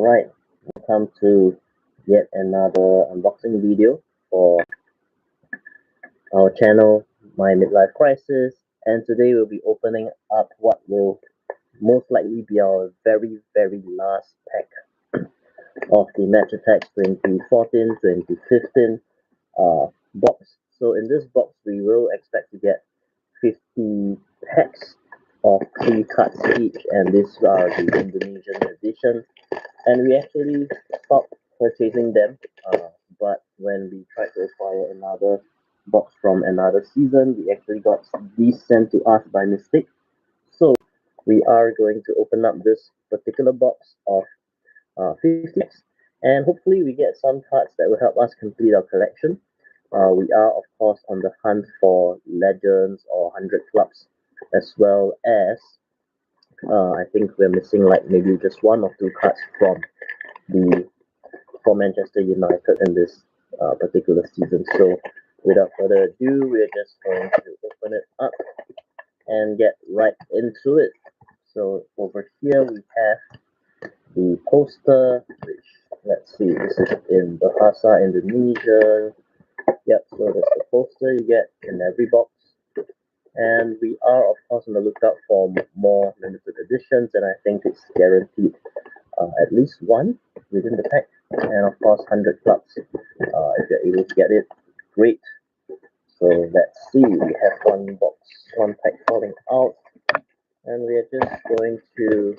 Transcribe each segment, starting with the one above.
Alright, welcome to yet another unboxing video for our channel, My Midlife Crisis, and today we'll be opening up what will most likely be our very last pack of the Match Attax 2014-2015 box. So in this box we will expect to get 50 packs of 3 cards each, and these are the Indonesian edition. And we actually stopped purchasing them, but when we tried to acquire another box from another season, we actually got these sent to us by mistake. So we are going to open up this particular box of 50 packs, and hopefully we get some cards that will help us complete our collection. We are of course on the hunt for legends or 100 clubs, as well as I think we're missing like maybe just 1 or 2 cards from Manchester United in this particular season. So without further ado, we're just going to open it up and get right into it. So over here we have the poster, which, let's see, this is in Bahasa Indonesia. Yep, so that's the poster you get in every box. And we are of course on the lookout for more limited editions, and I think it's guaranteed at least 1 within the pack, and of course 100 clubs. If you're able to get it, great. So let's see, we have one pack falling out, and we are just going to,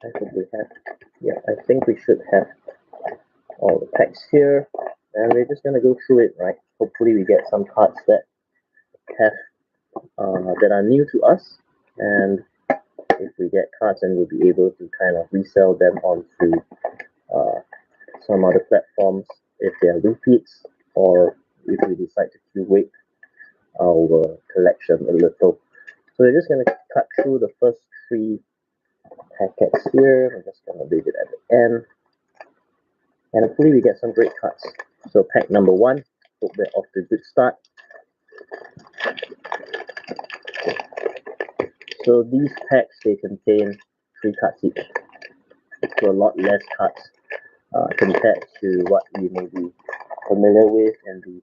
I think we should have all the packs here, and we're just going to go through it, right? Hopefully we get some cards that have that are new to us, and if we get cards, then we'll be able to kind of resell them onto some other platforms if they are repeats, or if we decide to curate our collection a little. So we're just going to cut through the first 3 packets here. I'm just going to leave it at the end, and hopefully we get some great cards. So pack number 1, hope we're off to a good start. So these packs, they contain 3 cards each, so a lot less cards compared to what we may be familiar with in the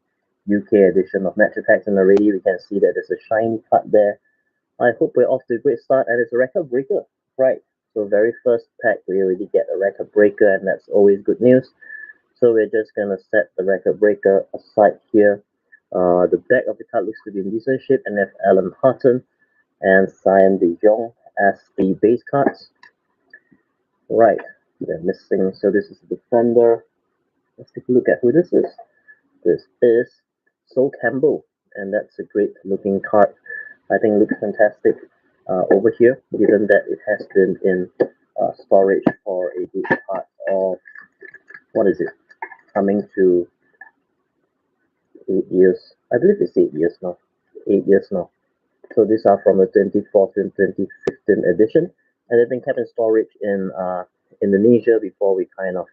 UK edition of Match Attax. And already we can see that there's a shiny card there. I hope we're off to a great start, and it's a record breaker, right? So very first pack we already get a record breaker, and that's always good news. So we're just gonna set the record breaker aside here. The back of the card looks to be in decent shape, and have Alan Hutton and Cyan De Jong as the base cards. Right, they're missing. So this is the defender. Let's take a look at who this is. This is Sol Campbell, and that's a great looking card. I think looks fantastic over here, given that it has been in storage for a good part of, what is it, coming to 8 years. I believe it's 8 years now. 8 years now. So these are from the 2014-2015 edition, and they've been kept in storage in Indonesia before we kind of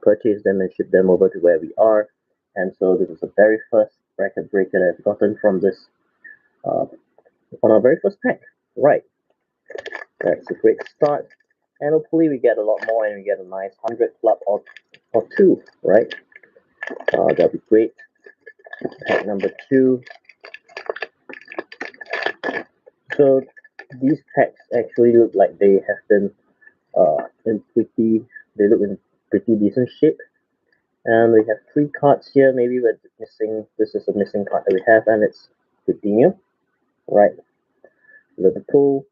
purchase them and ship them over to where we are. And so this is the very first record breaker that I've gotten from this on our very first pack. Right, that's a great start, and hopefully we get a lot more, and we get a nice 100 club or 2, right? That'll be great. Pack number 2. So these packs actually look like they have been they look in pretty decent shape. And we have 3 cards here. Maybe we're missing, this is a missing card that we have, and it's Coutinho, right? Liverpool,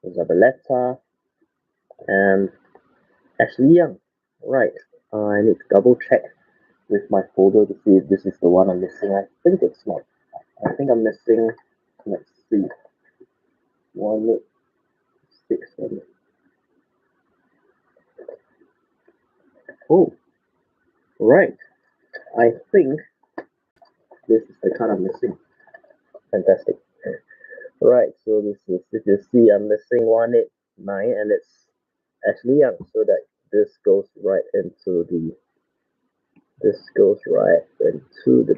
Zabaleta, and Ashley Young, right? I need to double check with my folder to see if this is the one I'm missing. I think it's not. I think I'm missing, let's see, 1, 6, 7. Oh, right. I think this is the card I'm missing. Fantastic. Right, so this is, if you see, I'm missing 189, and it's Ashley Young. So that this goes right into the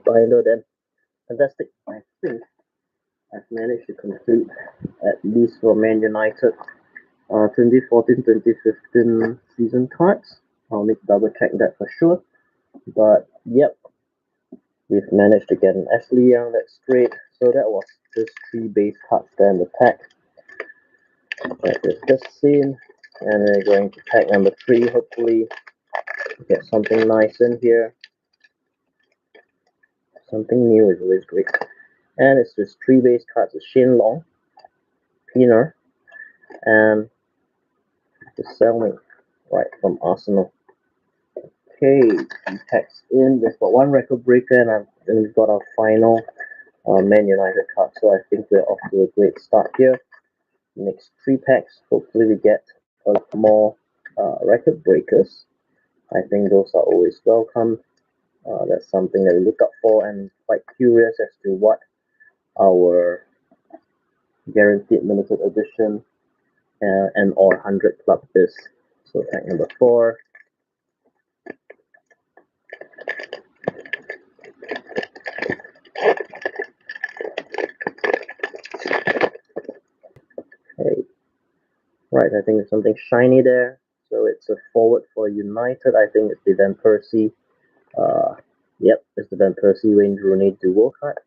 binder then. Fantastic. I think I've managed to complete, at least for Man United, 2014-2015 season cards. I'll need to double check that for sure. But yep, we've managed to get an Ashley Young. That's great. So that was just three base cards there in the pack that we've just seen. And we're going to pack number 3. Hopefully get something nice in here. Something new is always great. And it's just 3 base cards. It's Shane Long, Peener, and the Selmy, right, from Arsenal. Okay, text in. We've got one record breaker, and then we've got our final Man United card. So I think we're off to a great start here. Next 3 packs. Hopefully we get a lot more record breakers. I think those are always welcome. That's something that we look up for, and quite curious as to what our guaranteed limited edition and or 100 club is. So pack number 4. Okay. Right, I think there's something shiny there. So it's a forward for United. I think it's the Van Persie. Yep, it's the Van Persie Wayne Rooney duo card.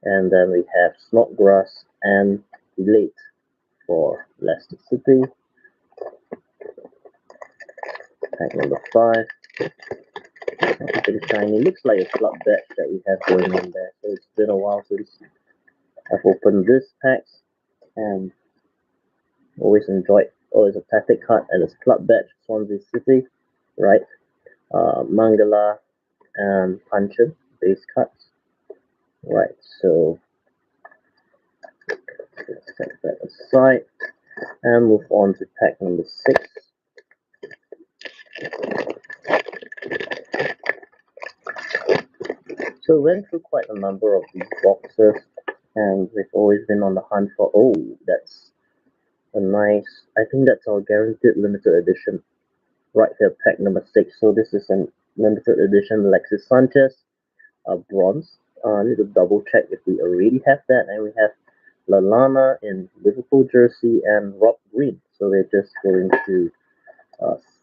And then we have Snodgrass and Elate for Leicester City. Pack number 5. Something shiny. Looks like a club badge that we have going on there. So it's been a while since I've opened this pack, and always enjoyed. Oh, it's a Patek card and it's club badge, Swansea City, right? Mangala and Punchin base cards, right? So let's set that aside and move on to pack number 6. So went through quite a number of these boxes, and we've always been on the hunt for. Oh, that's a nice. I think that's our guaranteed limited edition, right here, pack number 6. So this is a limited edition Alexis Sanchez, bronze. I need to double check if we already have that, and we have Lallana in Liverpool jersey and Rob Green. So we're just going to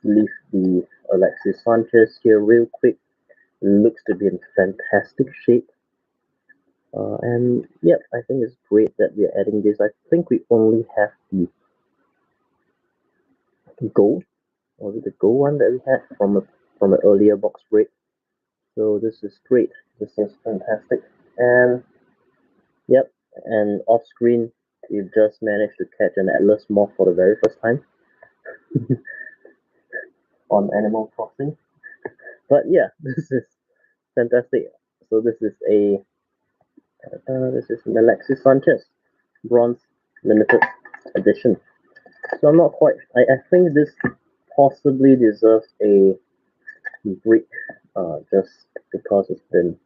sleeve the Alexis Sanchez here real quick. It looks to be in fantastic shape. And yeah, I think it's great that we're adding this. I think we only have the gold, or the gold one that we had from an earlier box break. So this is great. This is fantastic. And yep, and off screen we've just managed to catch an Atlas moth for the very first time on Animal Crossing. But yeah, this is fantastic. So this is an Alexis Sanchez bronze limited edition. So I'm not quite. I think this possibly deserves a break, just because it's been.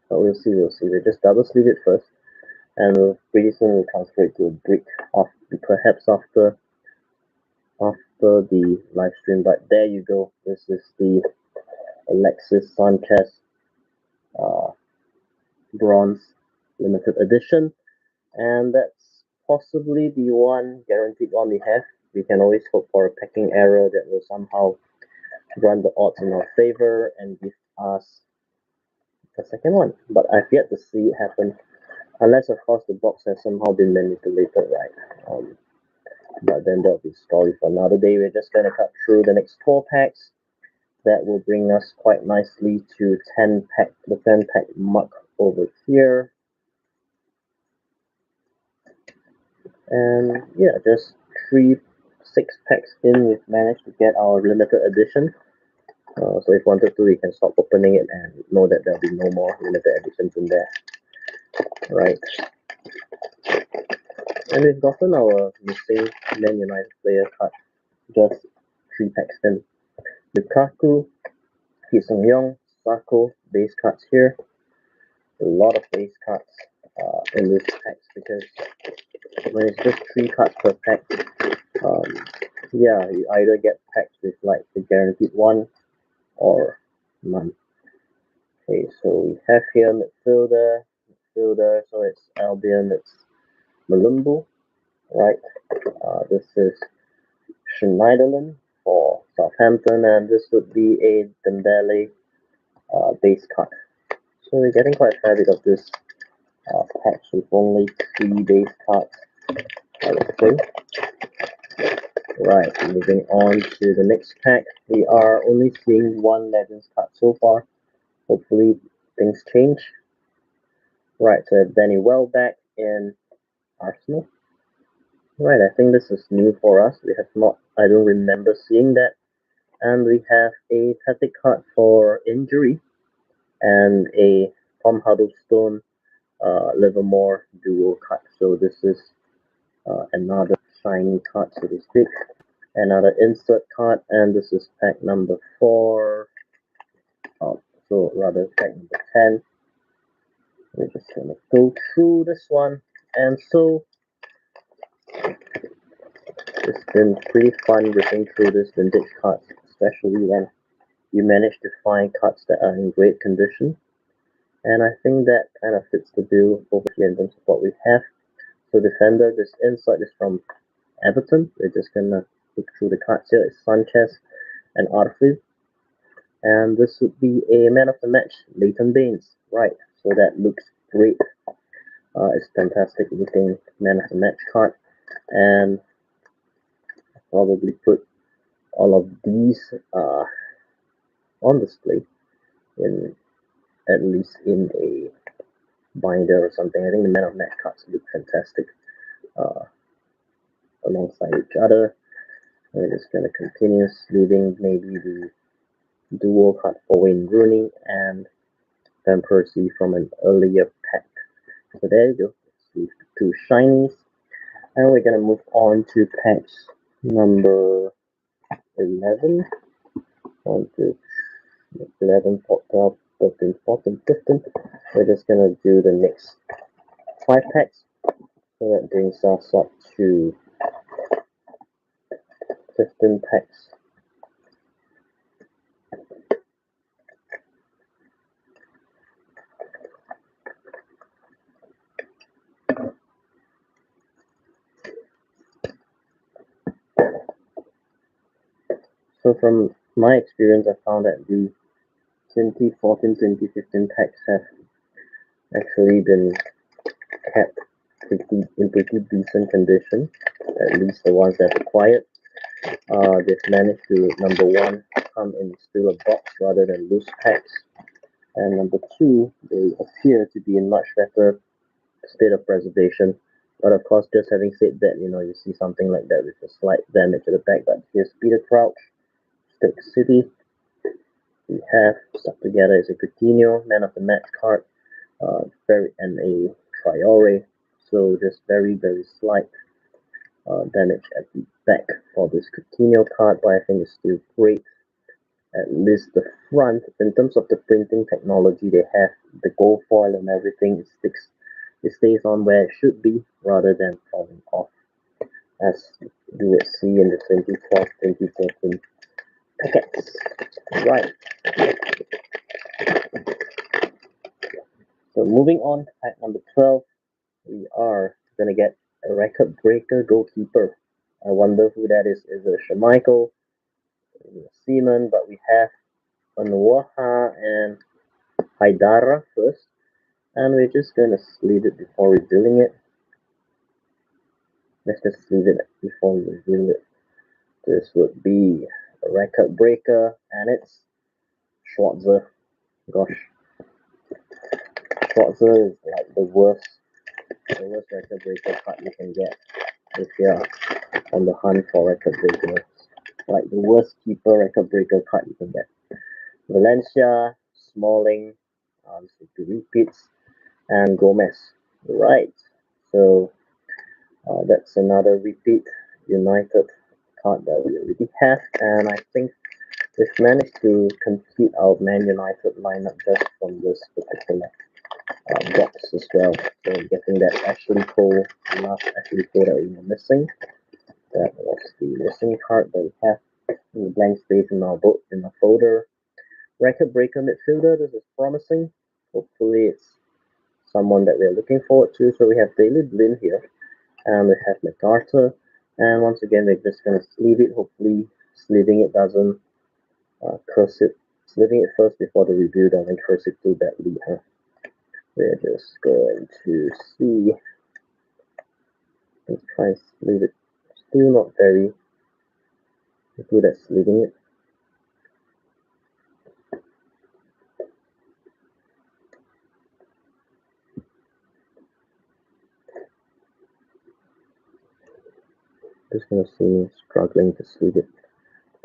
We'll see. We'll see. We'll just double sleeve it first, and pretty soon we'll transfer it to a brick, perhaps after the live stream. But there you go. This is the Alexis Sanchez bronze limited edition, and that's possibly the one guaranteed one we have. We can always hope for a packing error that will somehow run the odds in our favor and give us the second one. But I've yet to see it happen, unless of course the box has somehow been manipulated, right? But then that'll be a story for another day. We're just gonna cut through the next 4 packs. That will bring us quite nicely to the 10 pack mark over here. And yeah, just 6 packs in, we've managed to get our limited edition. So if wanted to, we can stop opening it and know that there'll be no more limited editions in there. Right. And we've gotten our missing Man United player card just 3 packs in. Lukaku, Ki Sung-young, Sako, base cards here. A lot of base cards in this packs, because when it's just 3 cards per pack, yeah, you either get packs with like the guaranteed one or none. Okay, so we have here midfielder, so it's Albion, it's Malumbu, right? This is Schneiderlin for Southampton, and this would be a Dembele base cut. So we're getting quite a fair bit of this packs with only 3 base cards, I would say. Right, moving on to the next pack. We are only seeing 1 Legends card so far. Hopefully things change. Right, so Danny Welbeck in Arsenal. Right, I think this is new for us. We have not, I don't remember seeing that. And we have a Tactic card for injury and a Tom Huddlestone Livermore duo card. So this is another shiny card, so to speak. Another insert card, and this is pack number 4. So rather pack number 10. We're just gonna go through this one, and so it's been pretty fun ripping through this vintage cards, especially when you manage to find cards that are in great condition. And I think that kind of fits the bill over here in terms of what we have. So defender, this insert is from Everton. We're just gonna look through the cards here. It's Sanchez and Arfield. And this would be a man of the match, Leighton Baines. Right, so that looks great. It's fantastic looking man of the match card. And I'll probably put all of these on display in at least in a binder or something. I think the man of match cards look fantastic alongside each other. We're just gonna continue leaving maybe the dual card for Wayne Rooney and Van Persie from an earlier pack. So there you go. Let's leave the 2 shinies. And we're gonna move on to packs number 11. 1, 2, 11, 12, 13, 14, 15. We're just gonna do the next 5 packs. So that brings us up to 15 packs. So from my experience, I found that the 2014-2015 packs have actually been kept in pretty decent condition, at least the ones that I've acquired. They've managed to, number 1, come in still a box rather than loose packs, and number 2, they appear to be in much better state of preservation. But of course, just having said that, you see something like that with a slight damage at the back. But here's Peter Crouch, Stoke City. We have stuck together is a Coutinho, man of the match card, and a Traore. So just very, very slight damage at the back for this Coutinho card, but I think it's still great. At least the front, in terms of the printing technology they have, the gold foil and everything, it stays on where it should be rather than falling off, as you would see in the 2012-2013 packets. Right. So moving on to pack number 12, we are gonna get a record breaker goalkeeper. I wonder who that is. Is it Schmeichel, Seaman? But we have Onuaha and Haidara first, and we're just gonna leave it before revealing it. Let's just leave it before we reveal it. This would be a record breaker, and it's Schwarzer. Gosh, Schwarzer is like the worst record breaker card you can get if you're on the hunt for record breakers. Like the worst keeper record breaker card you can get. Valencia, Smalling, the repeats, and Gomez. Right. So that's another repeat United card that we already have, and I think we've managed to complete our Man United lineup just from this particular box as well. So getting that Ashley Cole, the last Ashley Cole that we were missing. That was the missing card that we have in the blank space in our book in our folder. Record breaker midfielder, this is promising. Hopefully it's someone that we're looking forward to. So we have Daily Blind here. and we have MacArthur. And once again, we're just gonna sleeve it. Hopefully, sleeving it doesn't curse it. Sleeving it first before the review doesn't curse it too badly. Huh? We're just going to see. Let's try and sleeve it. Still not very good at sleeving it. Just gonna see me struggling to sleeve it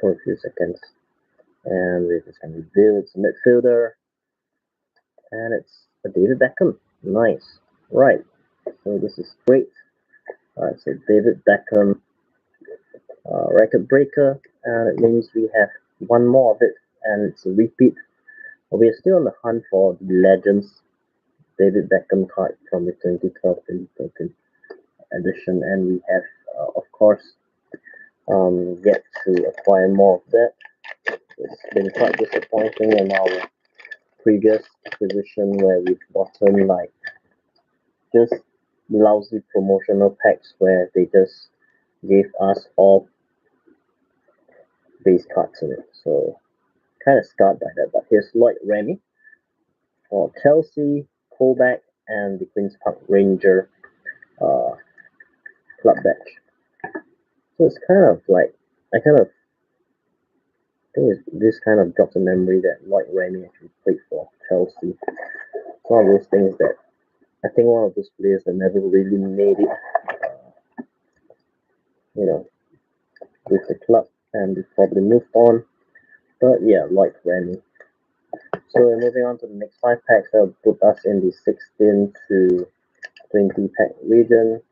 for a few seconds. And we're just gonna reveal it's a midfielder. And it's a David Beckham. Nice. Right. So this is great. Alright, so David Beckham record breaker, and it means we have one more of it, and it's a repeat. We are still on the hunt for the Legends David Beckham card from the 2012-2013 edition, and we have, of course, yet to acquire more of that. It's been quite disappointing in our previous acquisition where we've gotten like just lousy promotional packs where they just gave us all base cards in it. So kind of scarred by that. But here's Lloyd Remy for Chelsea, Colback, and the Queen's Park Ranger uh, club badge. So it's kind of like I kind of think this kind of jogs a memory that Lloyd Remy actually played for Chelsea. It's one of those things that I think one of those players that never really made it, you know, with the club, and they probably moved on. But yeah, Lloyd Remy. So we're moving on to the next 5 packs. That'll put us in the 16 to 20 pack region.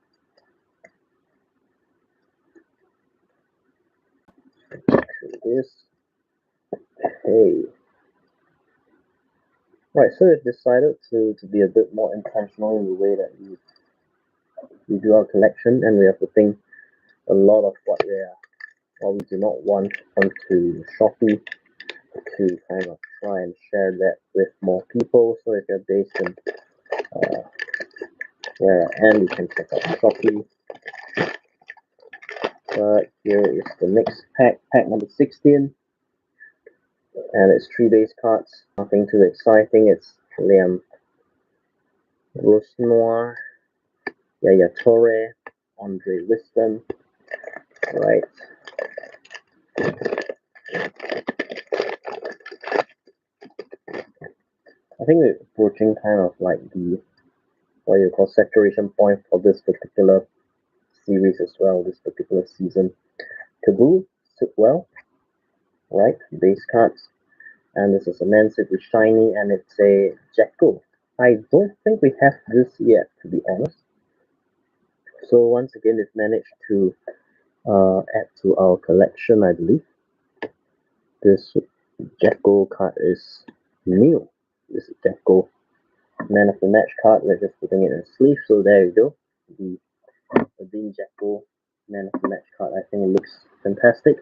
This. Hey. Right, so we've decided to be a bit more intentional in the way that we do our collection, and we are putting a lot of what we do not want onto Shopee to kind of try and share that with more people. So if you're based in where I am, you can check out Shopee. But here is the next pack number 16, and it's 3 base cards. Nothing too exciting. It's Liam Rosnoir, Yaya Torre, Andre Wisdom. Right. I think we're approaching kind of like the what you call saturation point for this particular series as well, this particular season. Taboo took well, right? Base cards. And this is a Man City Shiny, and it's a Jacko. I don't think we have this yet, to be honest. So once again, we've managed to add to our collection, I believe. This Jacko card is new. This is Jacko Man of the Match card. We're just putting it in sleeve, so there you go. The Dean Jacko Man of the Match card. I think it looks fantastic.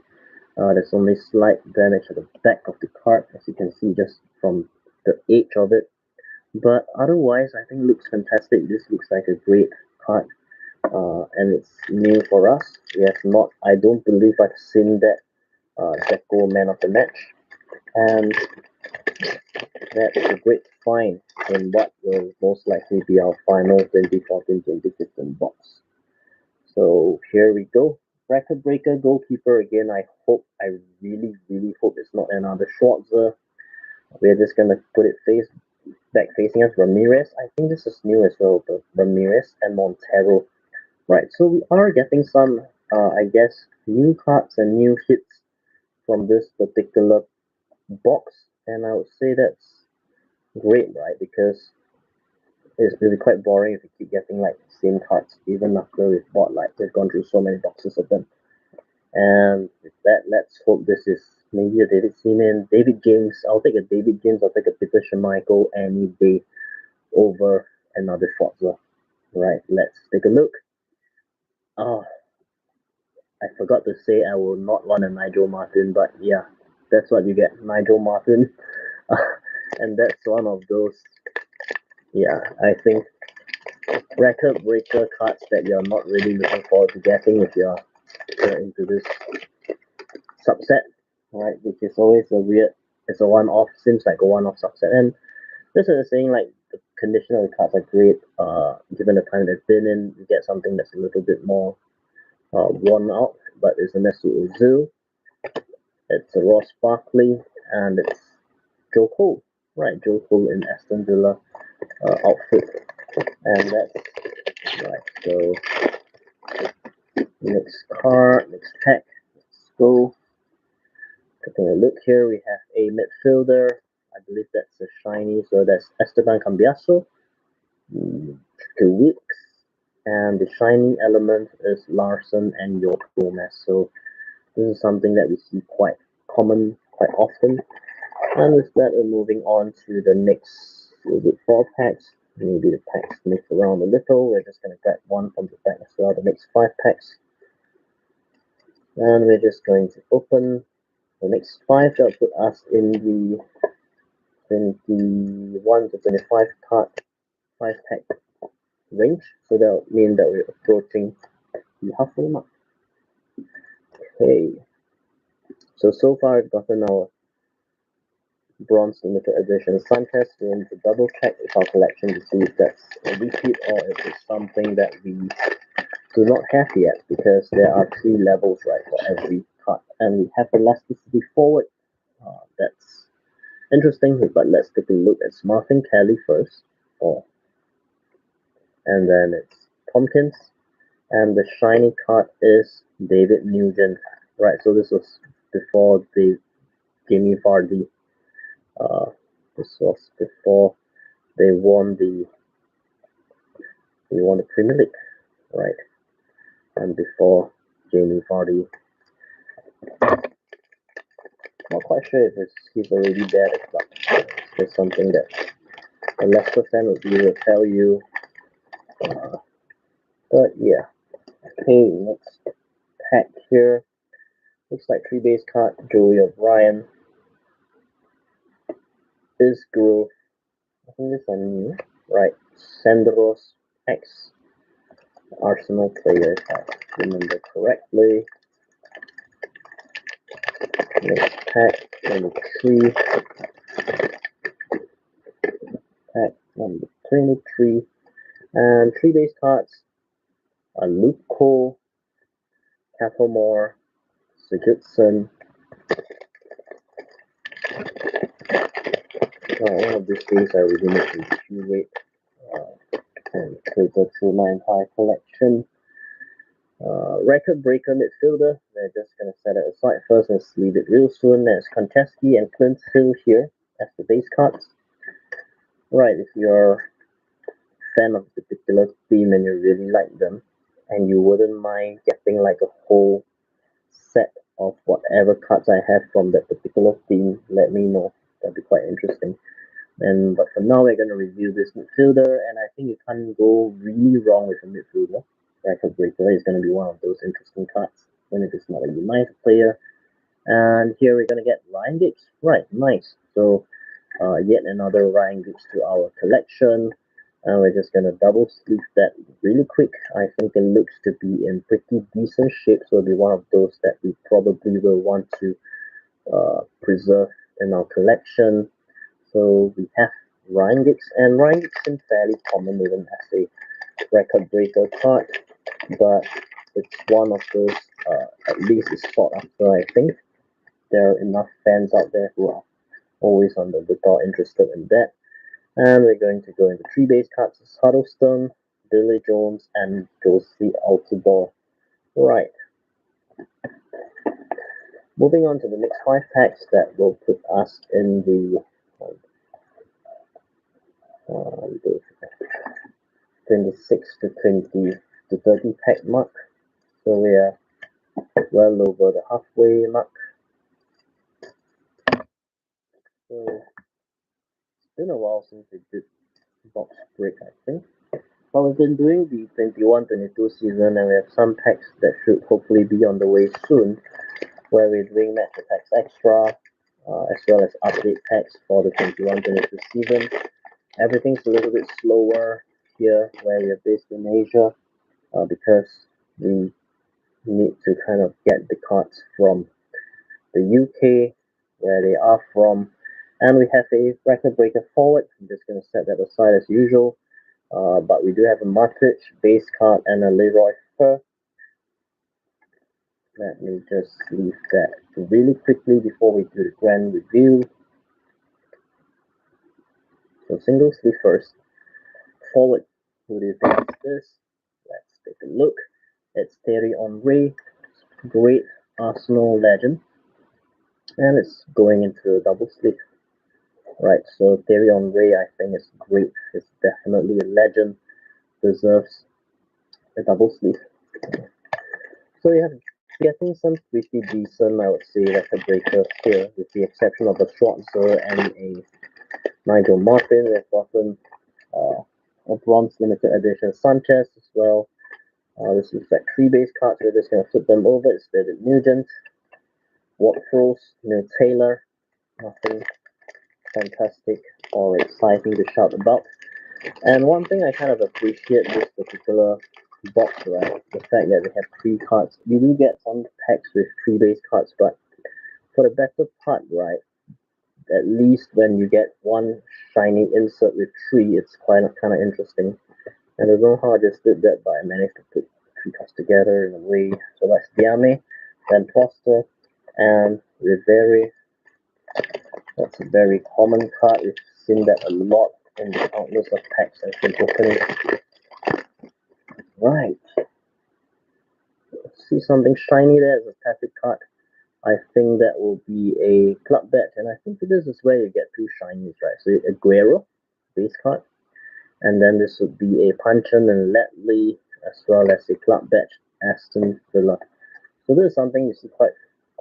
There's only slight damage at the back of the card, as you can see just from the edge of it. But otherwise, I think it looks fantastic. This looks like a great card, and it's new for us. We have not. I don't believe I've seen that Jacko Man of the Match, and that's a great find in what will most likely be our final 2014-2015 box. So here we go. Record breaker goalkeeper again. I really, really hope it's not another Schwarzer. We're just gonna put it back facing us. Ramirez. I think this is new as well, but Ramirez and Montero. Right. So we are getting some, I guess, new cards and new hits from this particular box, and I would say that's great, right? Because it's really quite boring if you keep getting like the same cards, even after we've gone through so many boxes of them. And with that, let's hope this is maybe a David Seaman, David James. I'll take a David James. I'll take a Peter Schmeichel any day over another Schwarzer. Right, let's take a look. Oh, I forgot to say I will not want a Nigel Martin, but yeah, that's what you get, Nigel Martin. And that's one of those. Yeah, I think record breaker cards that you're not really looking forward to getting if you're into this subset, right? Which is always a weird, it's a one-off, seems like a one-off subset. And this is saying like the condition of the cards are great. Given the time they've been in, you get something that's a little bit more worn out, but it's a Mesut Ozil, it's a Ross Barkley, and it's Joe Cole, right? Joe Cole in Aston Villa outfit, and that's right. So next card, next pack, let's go. Taking a look here, we have a midfielder. I believe that's a shiny, so that's Esteban Cambiaso, 2 weeks, and the shiny element is Larson and York Gomez. So this is something that we see quite often. And with that, we're moving on to the next 4 packs. Maybe the packs mix around a little. We're just going to grab one from the pack as well, the next 5 packs. And we're just going to open the next 5. That'll put us in the 21 to 25 card 5 pack range. So that'll mean that we're approaching the halfway mark. Okay. So far we've gotten our bronze limited edition Sanchez. We need to double check with our collection to see if that's a repeat or if it's something that we do not have yet, because there are 3 levels, right, for every card, and we have elasticity forward. That's interesting, but let's take a look at Martin Kelly first. And then it's Tompkins, and the shiny card is David Nugent, right? So this was before the Jamie Vardy. This was before they won the Premier League, right? And before Jamie Vardy, not quite sure if he's already there at the club. It's something that a Leicester fan would be able to tell you. But yeah, okay, next pack here. Looks like 3 base card, Joey O'Brien, Isgrove, I think this one new, right? Sandros X, Arsenal player, if I remember correctly. Next pack, number 3. Pack number 23. And 3 base cards are Luke Cole, Cattlemore, Sigurdsson. One of these days I really need to curate and go through my entire collection. Record breaker midfielder. We're just going to set it aside first and leave it real soon. There's Konchesky and Clint Hill here as the base cards. Right, if you're a fan of a particular team and you really like them, and you wouldn't mind getting like a whole set of whatever cards I have from that particular team, let me know. That'd be quite interesting. But for now, we're going to review this midfielder, and I think you can't go really wrong with a midfielder. Record breaker is going to be one of those interesting cards, even if it's not a United player. And here we're going to get Ryan Giggs. Right, nice. So yet another Ryan Giggs to our collection. And we're just going to double sleeve that really quick. I think it looks to be in pretty decent shape, so it'll be one of those that we probably will want to preserve in our collection. So we have Ryan Giggs, and Ryan Giggs is fairly common even as a record breaker card, but it's one of those, at least it's sought after, I think. There are enough fans out there who are always on the lookout interested in that. And we're going to go into 3 base cards: Huddleston, Billy Jones, and Josie Altidore. Right. Moving on to the next 5 packs that will put us in the 26 to 20 to 30 pack mark. So we are well over the halfway mark. So it's been a while since we did box break, I think. But we've been doing the 21-22 season, and we have some packs that should hopefully be on the way soon, where we're doing Match Attax Extra, as well as update packs for the 21-22 season. Everything's a little bit slower here where we are based in Asia, because we need to kind of get the cards from the UK, where they are from. And we have a record breaker forward. I'm just going to set that aside as usual. But we do have a Matic base card and a Leroy Fer. Let me just leave that really quickly before we do the grand review. So single sleeve first. Forward, who do you think is this? Let's take a look. It's Thierry Henry, great Arsenal legend, and it's going into a double sleeve. Right, so Thierry Henry, I think, is great. It's definitely a legend, deserves a double sleeve. So you have getting some pretty decent, I would say, record breakers here, with the exception of a Schwarzer and a Nigel Martin. We've gotten a bronze limited edition Sanchez as well. This is like 3 base cards. We're just going to flip them over. It's David Nugent, Ward-Prowse, Neil Taylor. Nothing fantastic or exciting to shout about. And one thing I kind of appreciate this particular box, right? The fact that we have 3 cards. You do get some packs with 3 base cards, but for the better part, right? At least when you get one shiny insert with 3, it's kind of interesting. And I don't know how I just did that, but I managed to put 3 cards together in a way. So that's Diame, then Foster, and Riveri. That's a very common card. We've seen that a lot in the countless of packs I've been opening. Right. See something shiny there as a passive card. I think that will be a club badge, and I think this is where you get 2 shinies, right? So Aguero, base card, and then this would be a Puncheon and Ledley, as well as a club badge, Aston Villa. So this is something you see quite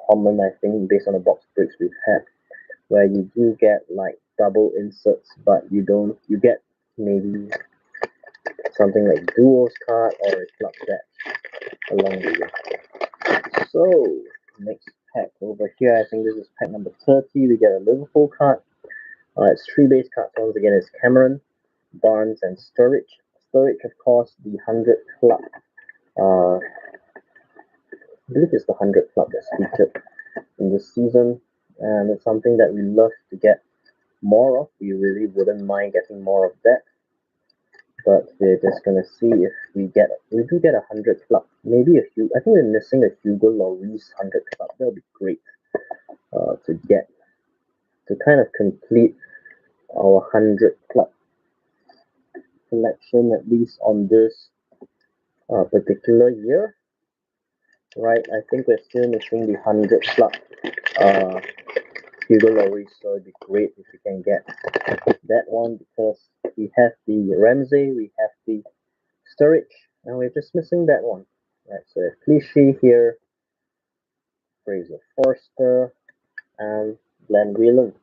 common, I think, based on the box breaks we've had, where you do get like double inserts, but you get maybe something like duos card or a club badge along the way. So next pack over here, I think this is pack number 30. We get a Liverpool card. It's 3 base cards. Once again, it's Cameron, Barnes, and Sturridge. Sturridge, of course, the 100 club. I believe it's the 100 club that's featured in this season, and it's something that we love to get more of. We really wouldn't mind getting more of that, but we're just gonna see if we do get a 100 club, maybe a few. I think we're missing a Hugo Lloris 100 club. That would be great to get, to kind of complete our 100 club collection, at least on this particular year. Right, I think we're still missing the 100 club Hugo Lloris, so it'd be great if we can get that one, because we have the Ramsey, we have the Sturridge, and we're just missing that one. Right, so Clichy here, Fraser Forster, and Glenn Whelan.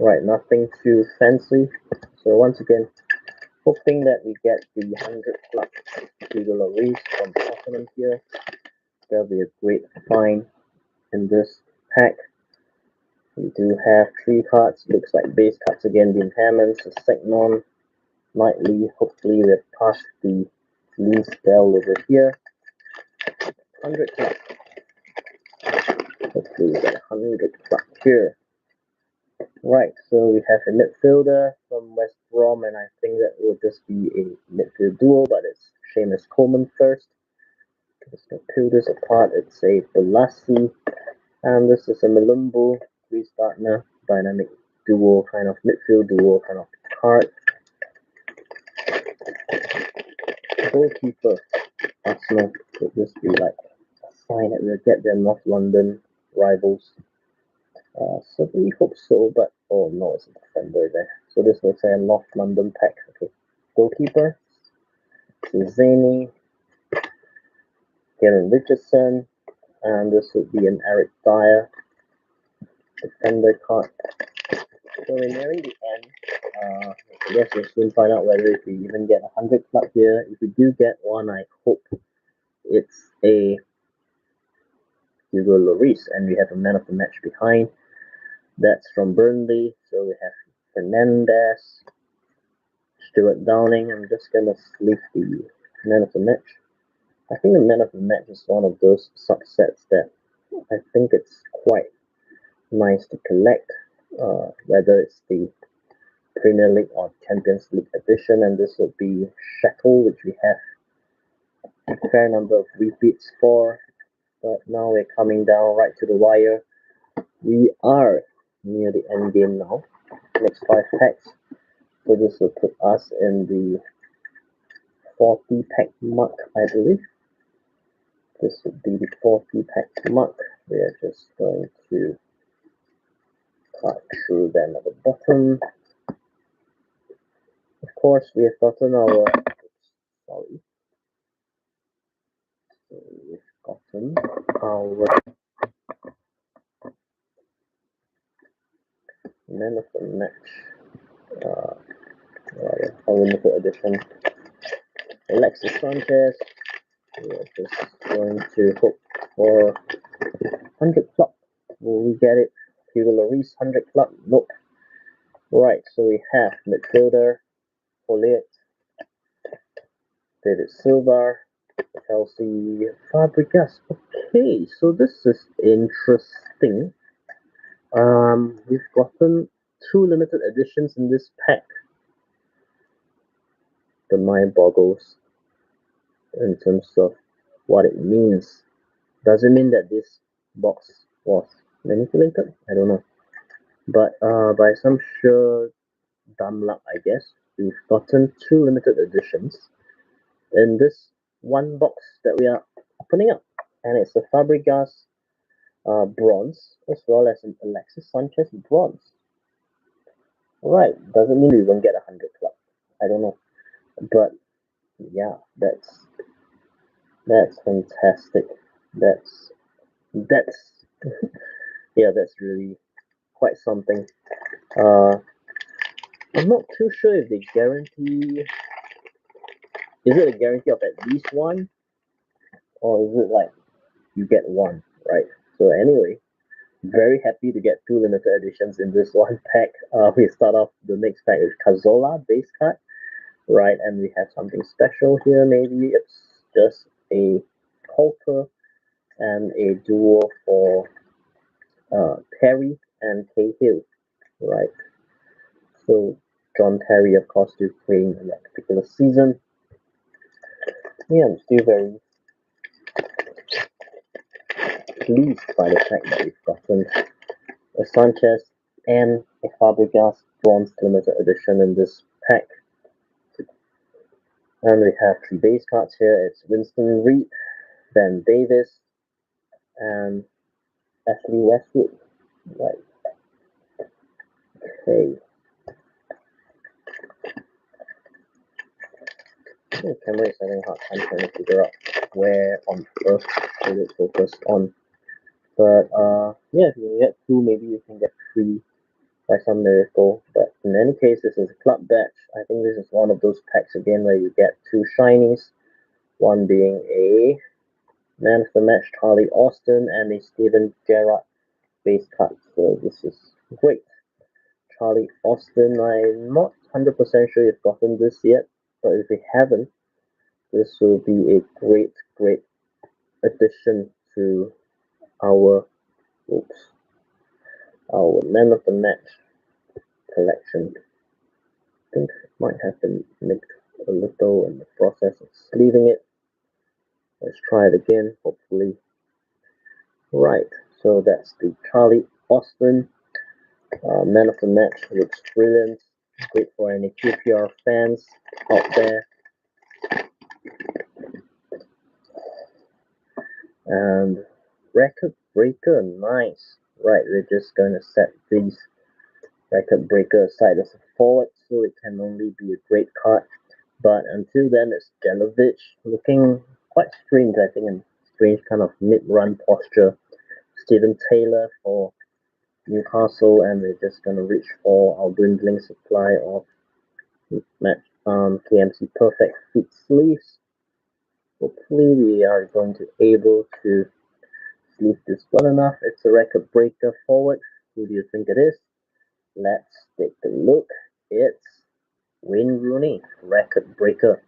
Right, nothing too fancy. So once again, hoping that we get the 100 club Hugo Lloris from Tottenham here. That'll be a great find in this pack. We do have 3 cards, looks like base cards again, Dean Hammonds, Segnon, Knightley. Hopefully we're past the lean spell over here. 100 club. Hopefully we get 100 club here. Right, so we have a midfielder from West Brom, and I think that will just be a midfield duo, but it's Seamus Coleman first. Let's peel this apart. It's a Balassi, and this is a Malumbu, Chris Gardner, dynamic duo, kind of midfield duo kind of card. Goalkeeper, Arsenal, could this be like a sign that we'll get their North London rivals? So we hope so, but oh no, it's a defender there. So this looks like a North London pack. Okay, goalkeeper, Zany, Kieran Richardson, and this would be an Eric Dyer defender card. So we're nearing the end. I guess we'll soon find out whether if we even get 100 club here. If we do get one, I hope it's a Hugo Lloris, and we have a man of the match behind. That's from Burnley. So we have Fernandez, Stuart Downing. I'm just gonna sleeve the man of the match. I think the man of the match is one of those subsets that I think it's quite nice to collect, whether it's the Premier League or Champions League edition, and this would be Shackle, which we have a fair number of repeats for, but now we're coming down right to the wire. We are near the end game now. Next 5 packs. So this will put us in the 40 pack mark, I believe. This would be the 40 pack mark. We are just going to cut through them at the bottom. Of course, we have gotten our man of the match, our limited edition, Alexis Sanchez. We are just going to hope for 100 club. Will we get it? Hugo Lloris 100 club? Nope. Right, so we have midfielder, Paulet, David Silva, Chelsea, Fabregas. Okay, so this is interesting. We've gotten 2 limited editions in this pack. The mind boggles in terms of what it means. Does it mean that this box was manipulated? I don't know. But by some sheer dumb luck, I guess, we've gotten 2 limited editions in this one box that we are opening up. And it's a Fabregas bronze as well as an Alexis Sanchez bronze. Alright, doesn't mean we won't get 100 club. I don't know. But yeah, that's fantastic. That's yeah, that's really quite something. I'm not too sure if they guarantee. Is it a guarantee of at least one, or is it like you get one, right? So anyway, very happy to get 2 limited editions in this one pack. We start off the next pack with Cazorla base card, right? And we have something special here. Maybe it's just a Colter and a duo for Terry and Cahill, right? So John Terry, of course, still playing in that particular season. Yeah, I'm still very pleased by the fact that we've gotten a Sanchez and a Fabregas bronze limited edition in this pack. And we have 3 base cards here. It's Winston Reed, Ben Davis, and Ashley Westwood. Right. Okay. The camera is having a hard time trying to figure out where on earth should it focus on. But yeah, if you get 2, maybe you can get 3 by some miracle. But in any case, this is a club batch. I think this is one of those packs again where you get 2 shinies, one being a man of the match Charlie Austin and a Steven Gerrard base card. So this is great. Charlie Austin, I'm not 100% sure you've gotten this yet, but if you haven't, this will be a great addition to our man of the match collection. I think it might have been nicked a little in the process of sleeving it. Let's try it again, hopefully. Right, so that's the Charlie Austin man of the match. Looks brilliant. Great for any QPR fans out there. And record breaker, nice. Right, we're just going to set these record breaker aside as a forward, so it can only be a great card. But until then, it's Jelovic, looking quite strange, I think, in strange kind of mid-run posture. Stephen Taylor for Newcastle, and we're just going to reach for our dwindling supply of KMC Perfect Fit sleeves. Hopefully we are going to be able to sleeve this well enough. It's a record breaker forward. Who do you think it is? Let's take a look. It's Wayne Rooney, record breaker.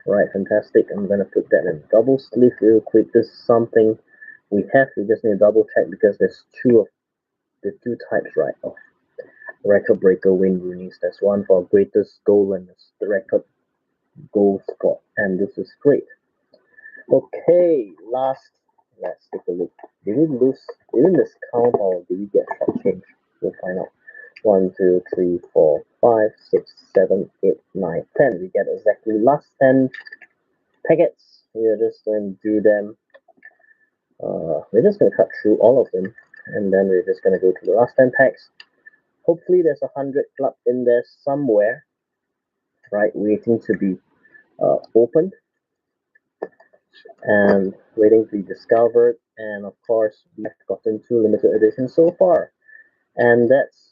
Right, fantastic. I'm gonna put that in double sleeve real quick. This is something we just need to double check because there's two types, right, of record breaker Wayne Rooney's. There's one for greatest goal and it's the record goal score, and this is great. Okay, let's take a look. Did we lose? Did we discount or did we get shortchanged? We'll find out. 1, 2, 3, 4, 5, 6, 7, 8, 9, 10. We get exactly last 10 packets. We're just going to do them. We're just going to cut through all of them, and then we're just going to go to the last 10 packs. Hopefully, there's 100 club in there somewhere, right, waiting to be opened and waiting to be discovered. And of course, we have gotten 2 limited editions so far, and that's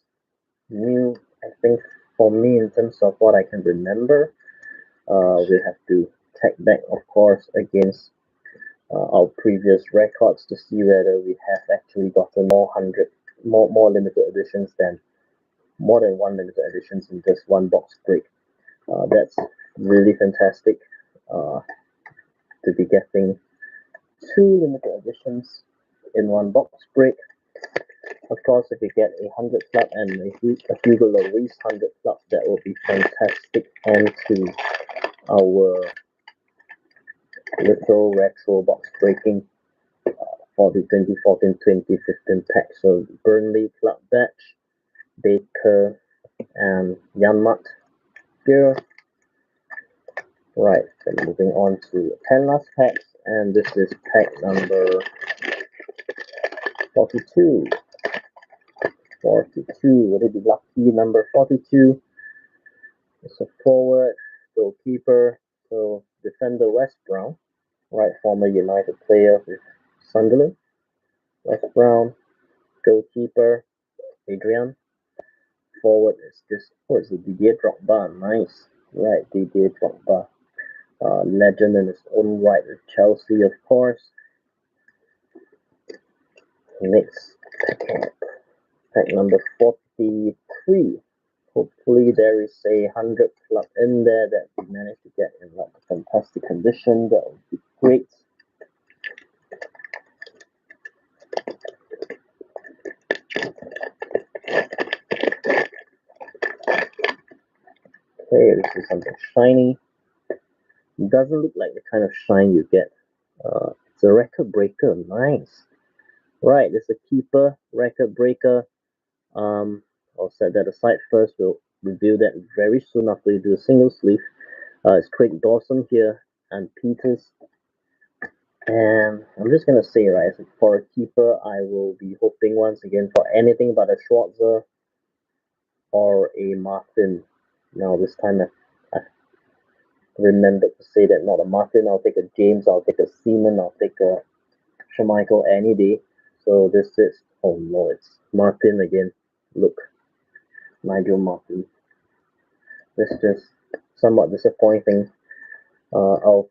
new, I think, for me in terms of what I can remember. We have to check back, of course, against our previous records to see whether we have actually gotten more limited editions than more than one limited editions in just one box break. That's really fantastic to be getting 2 limited editions in one box break. Of course, if we get 100 club and a Hugo Lloris 100 club, that will be fantastic end to our little retro box breaking for the 2014-2015 pack. So Burnley club batch, Baker and Janmaat here. Right, then moving on to 10 last packs, and this is pack number 42. 42, would it be lucky number 42? It's a forward, goalkeeper, so defender West Brown, right, former United player with Sunderland. West Brown, goalkeeper Adrian. Forward is this, it's Didier Drogba, nice, right, Didier Drogba. Legend in his own right with Chelsea, of course. Next pack number 43. Hopefully there is a 100 club in there that we managed to get in like a fantastic condition. That would be great. Okay, this is something shiny. It doesn't look like the kind of shine you get. It's a record breaker, nice. Right, it's a keeper, record breaker. I'll set that aside first. We'll review that very soon after we do a single sleeve. It's Craig Dawson here and Peters. And I'm just gonna say, right, for a keeper, I will be hoping once again for anything but a Schwarzer or a Martin. Now this time I remembered to say that not a Martin. I'll take a James. I'll take a Seaman. I'll take a Schmeichel any day. So this is, oh no, it's Martin again. Look, Nigel Martin. This is just somewhat disappointing. I'll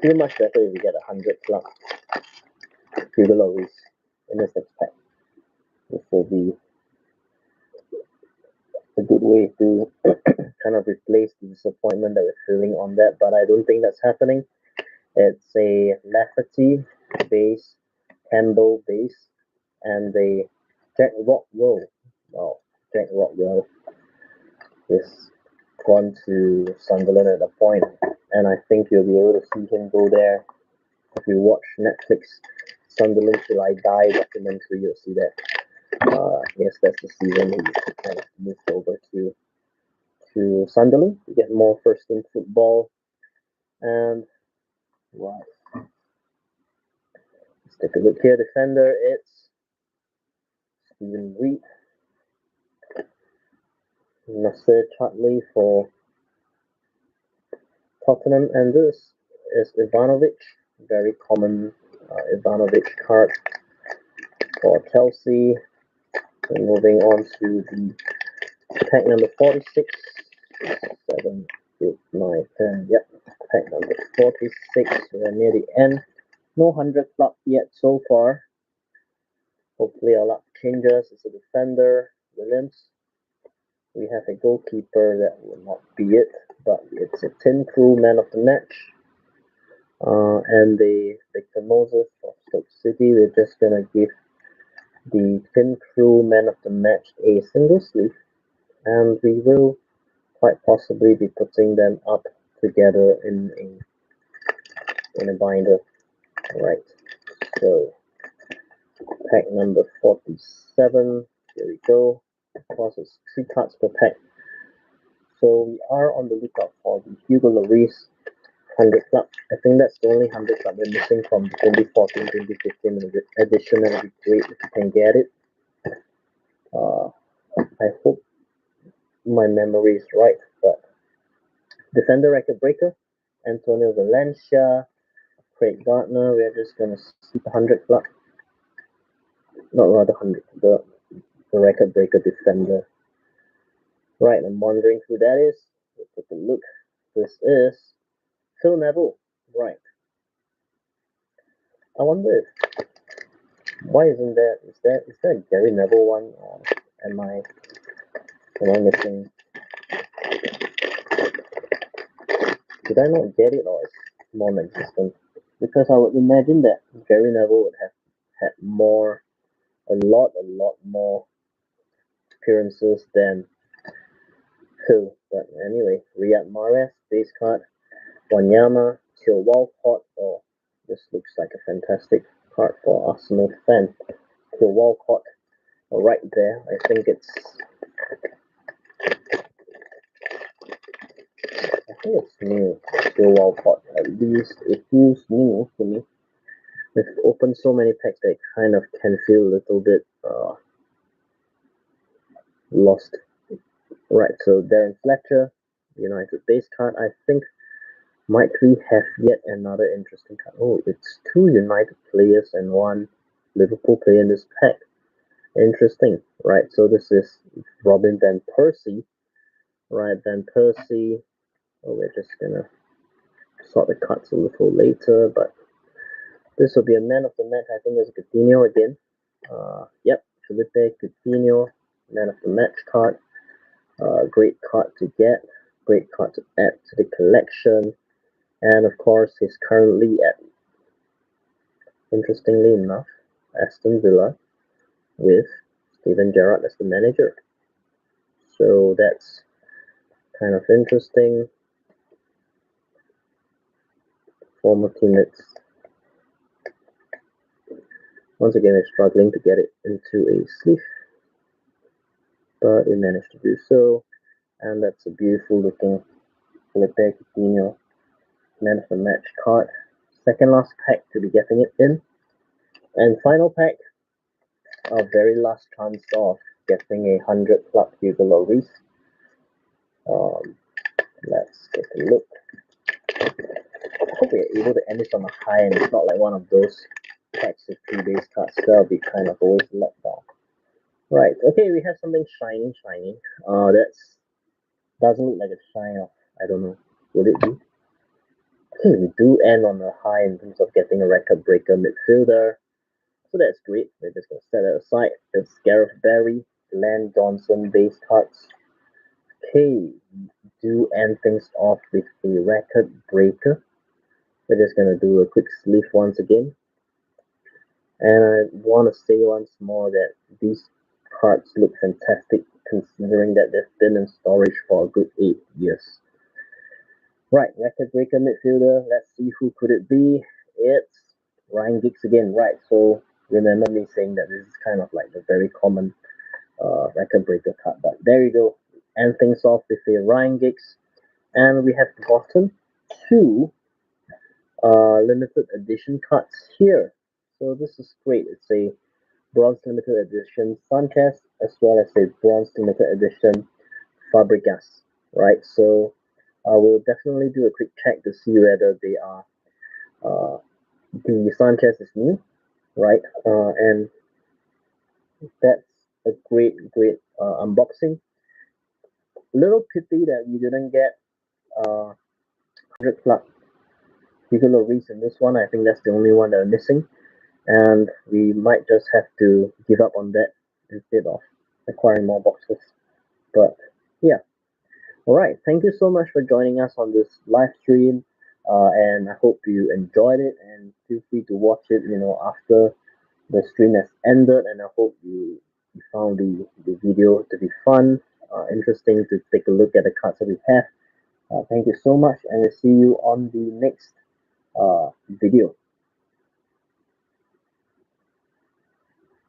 feel much better if we get 100 club Hugo Lloris in this next pack. This will be a good way to kind of replace the disappointment that we're feeling on that, but I don't think that's happening. It's a Lafferty base, Campbell base, and a Jack Rockwell. Wow, Jack Rockwell is gone to Sunderland at a point, and I think you'll be able to see him go there. If you watch Netflix Sunderland Till I Die documentary, you'll see that. Yes, that's the season he kind of moved over to Sunderland to get more first team football. And wow, let's take a look here. Defender, it's Stephen Reed. Nasser Chatley for Tottenham, and this is Ivanovic, very common Ivanovic card for Chelsea. And moving on to the pack number 46, 7, 8, 9, 10, yep, pack number 46, we're near the end. No 100 club yet so far. Hopefully our luck changes. It's a defender, Williams. We have a goalkeeper that will not be it, but it's a Tin Crew Man of the Match. And the Victor Moses of Stoke City, we're just gonna give the Tin Crew Man of the Match a single sleeve, and we will quite possibly be putting them up together in a binder. Right. So pack number 47. Here we go. Of course, it's 3 cards per pack. So we are on the lookout for the Hugo Lloris 100 Club. I think that's the only 100 Club we're missing from the 2014-2015 edition, and it would be great if you can get it. I hope my memory is right, but Defender Record Breaker, Antonio Valencia, Craig Gardner, we're just going to see the 100 Club. Not rather 100, the Record Breaker Defender. Right, I'm wondering who that is. Let's take a look. This is Phil Neville. Right. I wonder if why isn't there is there a Gary Neville one, or am I missing? Did I not get it, or is non-existent? Because I would imagine that Gary Neville would have had a lot more appearances than Phil. But anyway, Riyad Mahrez, base card, Wanyama, Theo Walcott. Oh, this looks like a fantastic card for Arsenal fan. Theo Walcott, right there. I think it's new. Theo Walcott, at least it feels new to me. We've opened so many packs that I kind of can feel a little bit lost. Right, so Darren Fletcher, United base card. I think might we have yet another interesting card? Oh, it's 2 United players and 1 Liverpool player in this pack. Interesting, right? So this is Robin Van Persie. Right, Van Persie. Oh, we're just gonna sort the cards a little later, but this will be a man of the match. I think it's Coutinho again. Yep, Felipe Coutinho, man of the match card. Great card to get, great card to add to the collection, and of course he's currently at, interestingly enough, Aston Villa with Steven Gerrard as the manager. So that's kind of interesting. Former teammates. Once again, we're struggling to get it into a sleeve, but we managed to do so, and that's a beautiful looking Felipe Coutinho man of the match card. Second last pack to be getting it in, and final pack, our very last chance of getting a 100 Club Hugo Lloris. Let's take a look. I hope we're able to end this on a high, and it's not like one of those packs with 3 base cards. That'll be kind of always let down. Right, okay, we have something shiny. That's doesn't look like a shine of, I don't know, would it be? Okay, we do end on a high in terms of getting a record breaker midfielder. So that's great. We're just going to set it aside. It's Gareth Barry, Glenn Johnson base cards. Okay, do end things off with a record breaker. We're just going to do a quick sleeve once again. And I want to say once more that these cards look fantastic considering that they've been in storage for a good 8 years. Right, record breaker midfielder. Let's see who could it be. It's Ryan Giggs again. Right, so remember me saying that this is kind of like a very common record breaker card. But there you go. End things off with a Ryan Giggs. And we have gotten 2 limited edition cards here. So this is great. It's a bronze limited edition Sanchez as well as a bronze limited edition Fabregas. Right, so we'll definitely do a quick check to see whether they are the Sanchez is new, right? And that's a great unboxing. Little pity that we didn't get 100 Club Hugo Lloris in this one. I think that's the only one that we're missing, and we might just have to give up on that instead of acquiring more boxes. But All right, thank you so much for joining us on this live stream, and I hope you enjoyed it. And feel free to watch it, after the stream has ended. And I hope you found the video to be fun, interesting to take a look at the cards that we have. Thank you so much, and we'll see you on the next video.